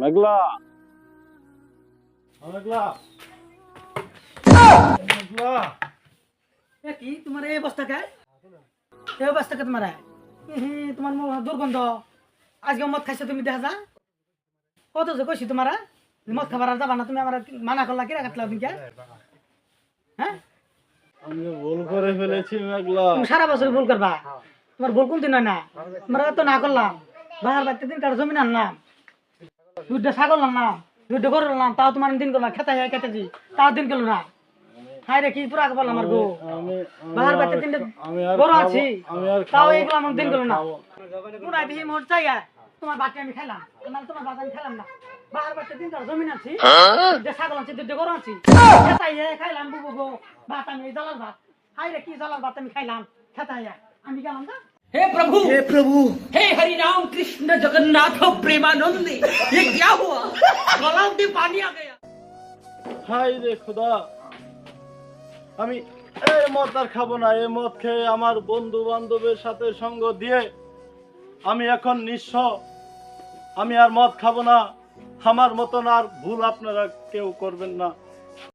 মেঘলা মেঘলা মেঘলা কি তোমার এই অবস্থা কে এই অবস্থা কে তোমার তোমার দুর্গন্ধ আজকে মদ খাইছো তুমি দেখা যা কত যে কইছি তোমারা মদ খাবার আর যাবা না তুমি আমার মানা করলা কি রাখলা তুমি কে হ্যাঁ আমি ভুল করে ফেলেছি মেঘলা। তুমি সারা বছর ভুল করবা তোমার ভুল কোন দিন হয় না তোমরা তো না করলাম বাহার বাড়িতে দিন কার জমি আনলাম দুধটা ছাগল আনলাম দুধটা গরু আনলাম তাও তোমার দিন করলাম খেতেছি তাও দিন করলো না হাই রে কি পুরা বললাম আমার গো বাহার বাড়িতে তিনটে গরু আছি তাও এইগুলো আমার দিন করলো না পুরাই দিহি মোট চাইয়া তোমার বাকি আমি খাইলাম মানে তোমার বাকি আমি খেলাম না বাহার বাড়িতে তিনটা জমিন আছি যে ছাগল আছি দুধটা গরু আছি খেতাইয়া খাইলাম বুবু গো ভাত আমি জ্বালার ভাত হাই রে কি জ্বালার ভাত আমি খাইলাম খেতাইয়া আমি গেলাম না हे प्रभु हे हरि राम कृष्ण जगन्नाथ प्रेमानंद ये क्या हुआ गलाव में पानी आ गया। হাই রে খোদা, আমি এই মদ আর খাবো না। এই মদ খেয়ে আমার বন্ধু বান্ধবের সাথে সঙ্গ দিয়ে আমি এখন নিঃস্ব। আমি আর মদ খাবো না। আমার মতন আর ভুল আপনারা কেউ করবেন না।